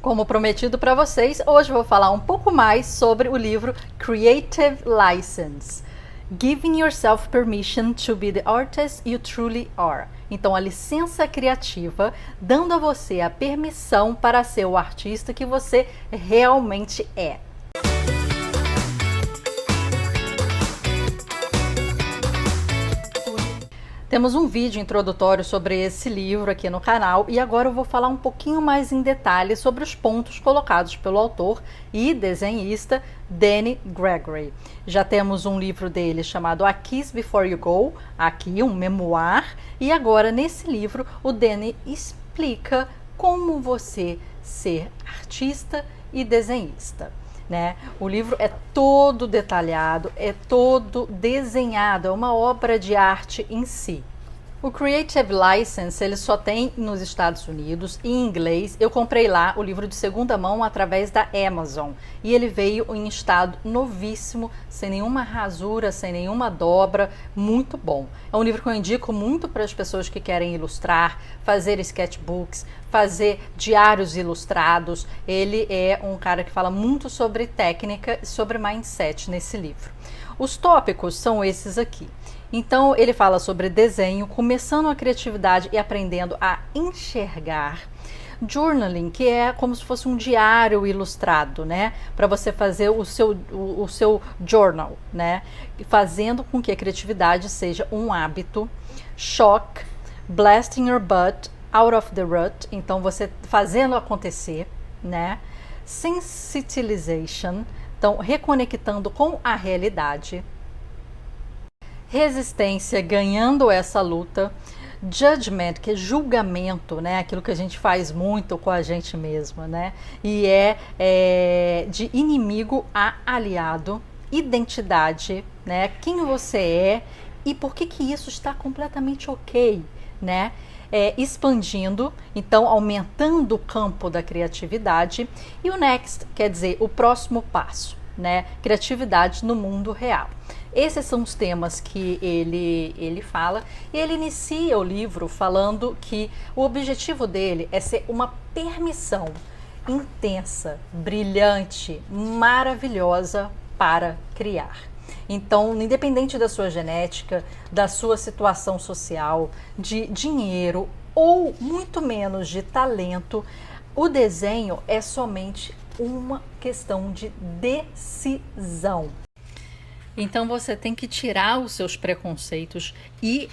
Como prometido para vocês, hoje eu vou falar um pouco mais sobre o livro Creative License. Giving Yourself Permission to be the Artist You Truly Are. Então, a licença criativa, dando a você a permissão para ser o artista que você realmente é. Temos um vídeo introdutório sobre esse livro aqui no canal e agora eu vou falar um pouquinho mais em detalhe sobre os pontos colocados pelo autor e desenhista Danny Gregory. Já temos um livro dele chamado A Kiss Before You Go, aqui um memoir, e agora nesse livro o Danny explica como você ser artista e desenhista. Né? O livro é todo detalhado, é todo desenhado, é uma obra de arte em si. O Creative License ele só tem nos Estados Unidos em inglês. Eu comprei lá o livro de segunda mão através da Amazon e ele veio em estado novíssimo, sem nenhuma rasura, sem nenhuma dobra, muito bom. É um livro que eu indico muito para as pessoas que querem ilustrar, fazer sketchbooks, fazer diários ilustrados. Ele é um cara que fala muito sobre técnica e sobre mindset nesse livro. Os tópicos são esses aqui. Então ele fala sobre desenho, começando a criatividade e aprendendo a enxergar. Journaling, que é como se fosse um diário ilustrado, né? Para você fazer o seu journal, né? Fazendo com que a criatividade seja um hábito. Shock, blasting your butt out of the rut, então você fazendo acontecer, né? Sensitization, então reconectando com a realidade. Resistência, ganhando essa luta. Judgment, que é julgamento, né? Aquilo que a gente faz muito com a gente mesma, né? E é de inimigo a aliado. Identidade, né? Quem você é e por que isso está completamente ok, né? Expandindo, então aumentando o campo da criatividade. E o next, quer dizer, o próximo passo, né? Criatividade no mundo real. Esses são os temas que ele fala e ele inicia o livro falando que o objetivo dele é ser uma permissão intensa, brilhante, maravilhosa para criar. Então, independente da sua genética, da sua situação social, de dinheiro ou muito menos de talento, o desenho é somente uma questão de decisão. Então você tem que tirar os seus preconceitos e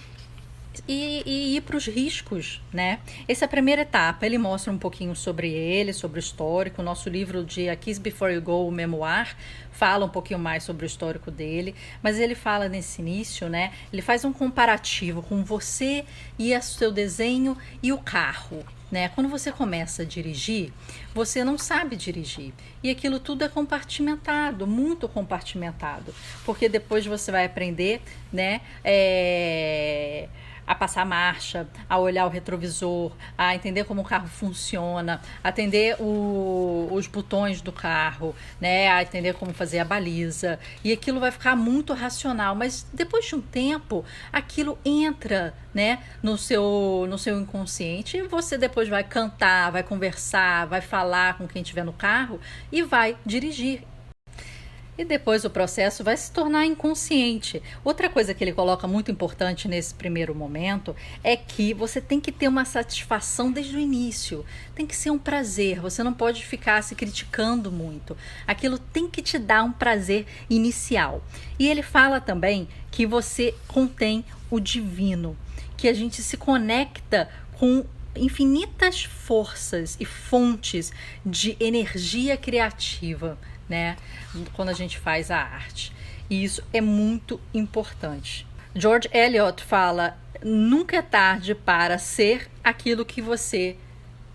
ir para os riscos, né? Essa é a primeira etapa. Ele mostra um pouquinho sobre ele, sobre o histórico. O nosso livro de A Kiss Before You Go, o memoir, fala um pouquinho mais sobre o histórico dele, mas ele fala nesse início, né? Ele faz um comparativo com você e o seu desenho e o carro, né? Quando você começa a dirigir, você não sabe dirigir e aquilo tudo é compartimentado, muito compartimentado, porque depois você vai aprender, né? A passar marcha, a olhar o retrovisor, a entender como o carro funciona, a entender os botões do carro, né? A entender como fazer a baliza. E aquilo vai ficar muito racional, mas depois de um tempo, aquilo entra, né, no seu inconsciente e você depois vai cantar, vai conversar, vai falar com quem estiver no carro e vai dirigir. E depois o processo vai se tornar inconsciente. Outra coisa que ele coloca muito importante nesse primeiro momento é que você tem que ter uma satisfação desde o início. Tem que ser um prazer, você não pode ficar se criticando muito. Aquilo tem que te dar um prazer inicial. E ele fala também que você contém o divino, que a gente se conecta com infinitas forças e fontes de energia criativa, né? Quando a gente faz a arte. E isso é muito importante. George Eliot fala: nunca é tarde para ser aquilo que você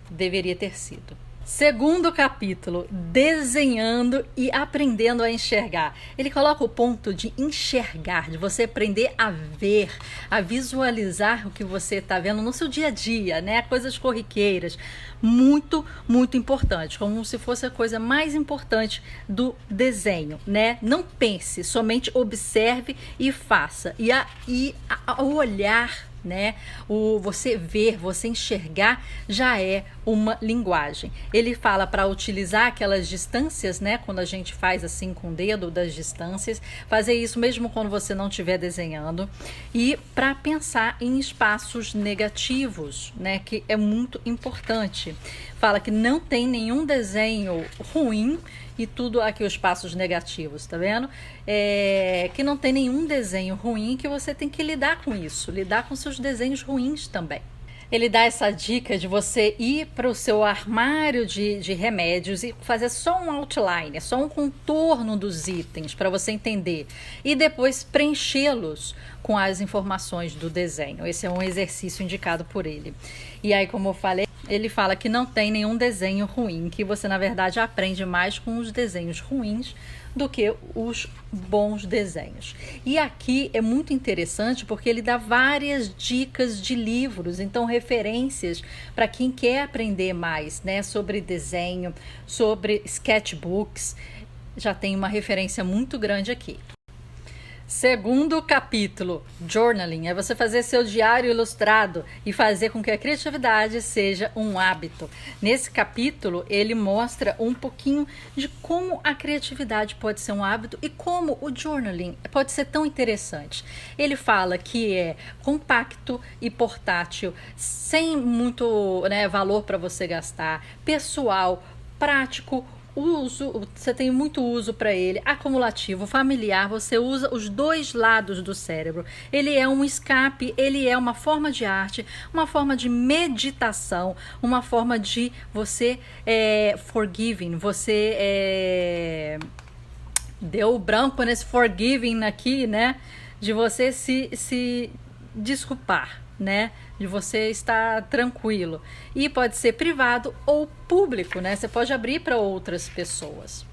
deveria ter sido. Segundo capítulo, desenhando e aprendendo a enxergar. Ele coloca o ponto de enxergar, de você aprender a ver, a visualizar o que você está vendo no seu dia a dia, né? Coisas corriqueiras. Muito, muito importante, como se fosse a coisa mais importante do desenho, né? Não pense, somente observe e faça. E o olhar né? Você ver, você enxergar já é uma linguagem. Ele fala para utilizar aquelas distâncias, né? Quando a gente faz assim com o dedo das distâncias, fazer isso mesmo quando você não estiver desenhando, e para pensar em espaços negativos, né? Que é muito importante. Fala que não tem nenhum desenho ruim e tudo aqui os passos negativos, tá vendo? Que não tem nenhum desenho ruim, que você tem que lidar com isso, lidar com seus desenhos ruins também. Ele dá essa dica de você ir para o seu armário de remédios e fazer só um outline, só um contorno dos itens para você entender. E depois preenchê-los com as informações do desenho. Esse é um exercício indicado por ele. E aí, como eu falei, ele fala que não tem nenhum desenho ruim, que você, na verdade, aprende mais com os desenhos ruins do que os bons desenhos. E aqui é muito interessante porque ele dá várias dicas de livros, então referências para quem quer aprender mais, né, sobre desenho, sobre sketchbooks. Já tem uma referência muito grande aqui. Segundo capítulo, journaling, é você fazer seu diário ilustrado e fazer com que a criatividade seja um hábito. Nesse capítulo, ele mostra um pouquinho de como a criatividade pode ser um hábito e como o journaling pode ser tão interessante. Ele fala que é compacto e portátil, sem muito, né, valor para você gastar, pessoal, prático, você tem muito uso para ele, acumulativo, familiar, você usa os dois lados do cérebro. Ele é um escape, ele é uma forma de arte, uma forma de meditação, uma forma de você forgiving, você deu branco nesse forgiving aqui, né? De você se desculpar, né? De você estar tranquilo. E pode ser privado ou público, né? Você pode abrir para outras pessoas.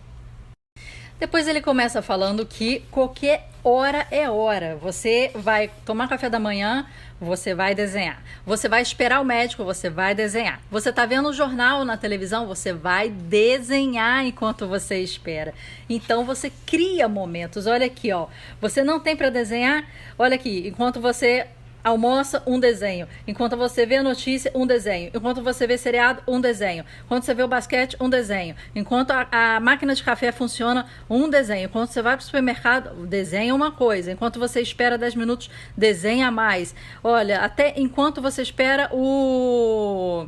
Depois ele começa falando que qualquer hora é hora. Você vai tomar café da manhã, você vai desenhar. Você vai esperar o médico, você vai desenhar. Você tá vendo o jornal na televisão, você vai desenhar enquanto você espera. Então você cria momentos. Olha aqui, ó. Você não tem para desenhar? Olha aqui, enquanto você almoça, um desenho. Enquanto você vê a notícia, um desenho. Enquanto você vê seriado, um desenho. Enquanto você vê o basquete, um desenho. Enquanto a máquina de café funciona, um desenho. Enquanto você vai para o supermercado, desenha uma coisa. Enquanto você espera 10 minutos, desenha mais. Olha, até enquanto você espera o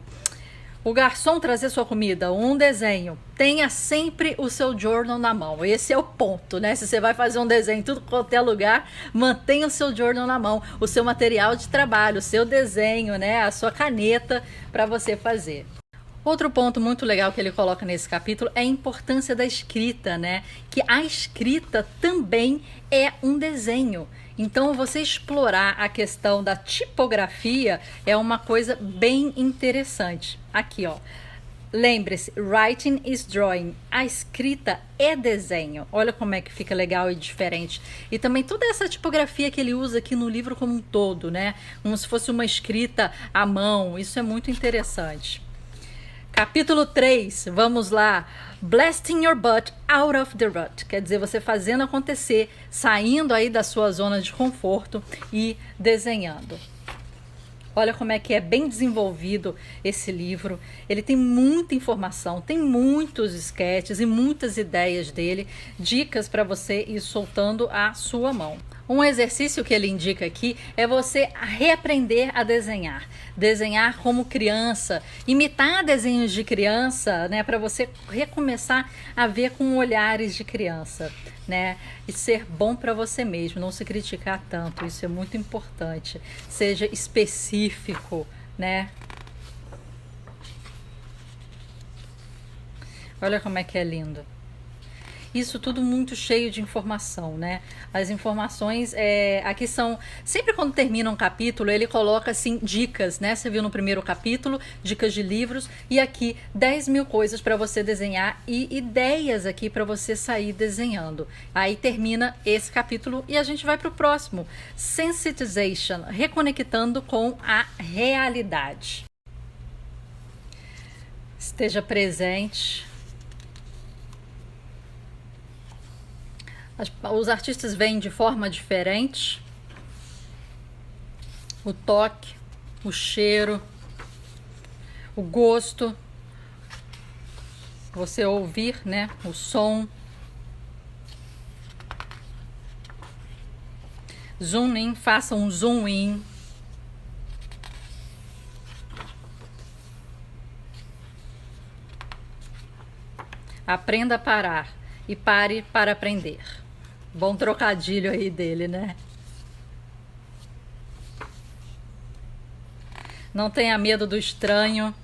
garçom trazer sua comida, um desenho. Tenha sempre o seu journal na mão. Esse é o ponto, né? Se você vai fazer um desenho em tudo quanto é lugar, mantenha o seu journal na mão, o seu material de trabalho, o seu desenho, né? A sua caneta para você fazer. Outro ponto muito legal que ele coloca nesse capítulo é a importância da escrita, né? Que a escrita também é um desenho. Então, você explorar a questão da tipografia é uma coisa bem interessante. Aqui, ó. Lembre-se, writing is drawing. A escrita é desenho. Olha como é que fica legal e diferente. E também toda essa tipografia que ele usa aqui no livro como um todo, né? Como se fosse uma escrita à mão. Isso é muito interessante. Capítulo 3, vamos lá. Blasting your butt out of the rut. Quer dizer, você fazendo acontecer, saindo aí da sua zona de conforto e desenhando. Olha como é que é bem desenvolvido esse livro. Ele tem muita informação, tem muitos sketches e muitas ideias dele, dicas para você ir soltando a sua mão. Um exercício que ele indica aqui é você reaprender a desenhar. Desenhar como criança, imitar desenhos de criança, né, para você recomeçar a ver com olhares de criança, né? E ser bom para você mesmo, não se criticar tanto. Isso é muito importante. Seja específico, né? Olha como é que é lindo. Isso tudo muito cheio de informação, né? As informações aqui são... Sempre quando termina um capítulo, ele coloca, assim, dicas, né? Você viu no primeiro capítulo, dicas de livros. E aqui, 10 mil coisas para você desenhar e ideias aqui para você sair desenhando. Aí termina esse capítulo e a gente vai para o próximo. Sensitization, reconectando com a realidade. Esteja presente. Os artistas veem de forma diferente. o toque, o cheiro, o gosto, você ouvir, né, o som. Zoom in, faça um zoom in. Aprenda a parar e pare para aprender. Bom trocadilho aí dele, né? Não tenha medo do estranho.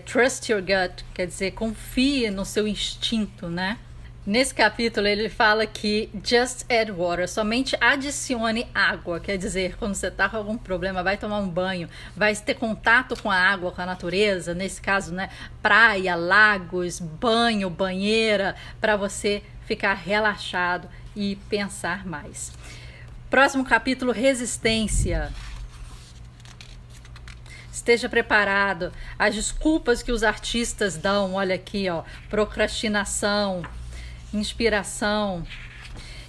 Trust your gut, quer dizer, confie no seu instinto, né? Nesse capítulo ele fala que just add water, somente adicione água, quer dizer, quando você está com algum problema, vai tomar um banho, vai ter contato com a água, com a natureza, nesse caso, né, praia, lagos, banho, banheira, para você ficar relaxado e pensar mais. Próximo capítulo, resistência. Esteja preparado. As desculpas que os artistas dão, olha aqui, ó, procrastinação, inspiração.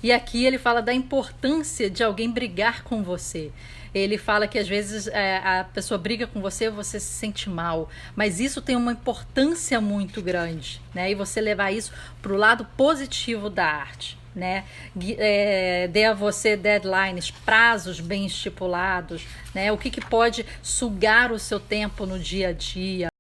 E aqui ele fala da importância de alguém brigar com você. Ele fala que às vezes a pessoa briga com você, você se sente mal, mas isso tem uma importância muito grande, né? E você levar isso para o lado positivo da arte, né? Dê a você deadlines, prazos bem estipulados, né? O que pode sugar o seu tempo no dia a dia.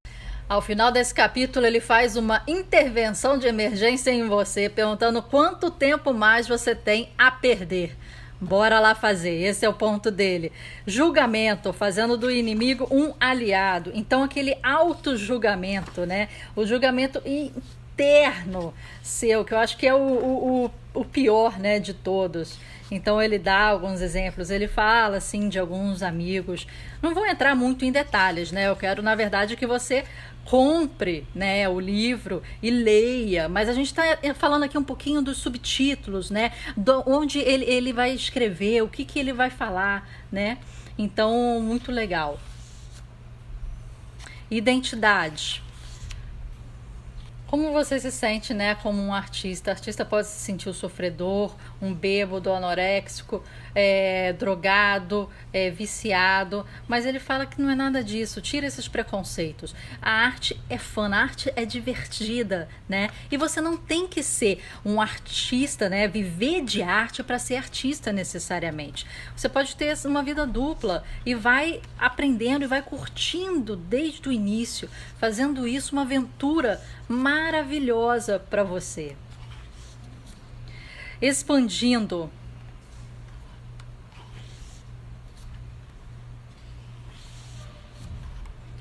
Ao final desse capítulo, ele faz uma intervenção de emergência em você, perguntando quanto tempo mais você tem a perder. Bora lá fazer, esse é o ponto dele. Julgamento, fazendo do inimigo um aliado. Então, aquele auto-julgamento, né? O julgamento interno seu, que eu acho que é o pior, né, de todos. Então ele dá alguns exemplos, ele fala assim de alguns amigos. Não vou entrar muito em detalhes, né? Eu quero, na verdade, que você compre, né, o livro e leia, mas a gente está falando aqui um pouquinho dos subtítulos, né, onde ele vai escrever, o que ele vai falar, né, então muito legal. Identidade. Como você se sente, né, como um artista? Artista pode se sentir o sofredor, um bêbado, anoréxico, drogado, viciado, mas ele fala que não é nada disso. Tira esses preconceitos. A arte é fã, a arte é divertida, né? E você não tem que ser um artista, né, viver de arte para ser artista necessariamente. Você pode ter uma vida dupla e vai aprendendo e vai curtindo desde o início, fazendo isso uma aventura maravilhosa para você. Expandindo.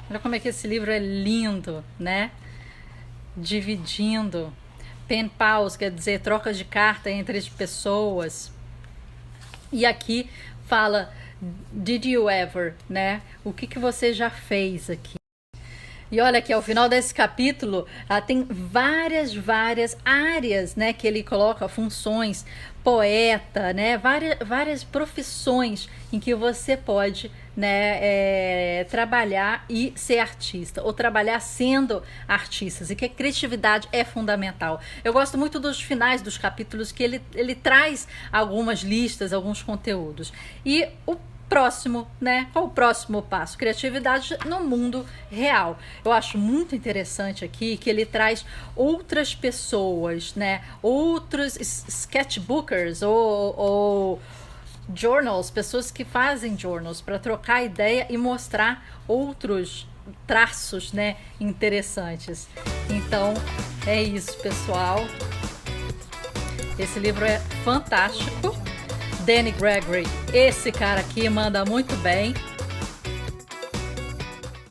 Olha como é que esse livro é lindo, né? Dividindo. Pen pals, quer dizer, trocas de carta entre as pessoas. E aqui fala, did you ever, né? O que você já fez aqui? E olha que ao final desse capítulo tem várias áreas, né, que ele coloca, funções, poeta, né, várias profissões em que você pode, né, trabalhar e ser artista, ou trabalhar sendo artistas, e que a criatividade é fundamental. Eu gosto muito dos finais dos capítulos, que ele traz algumas listas, alguns conteúdos. E o próximo, né? Qual o próximo passo? Criatividade no mundo real. Eu acho muito interessante aqui que ele traz outras pessoas, né? Outros sketchbookers ou journals, pessoas que fazem journals para trocar ideia e mostrar outros traços, né, interessantes. Então, é isso, pessoal. Esse livro é fantástico. Danny Gregory, esse cara aqui manda muito bem.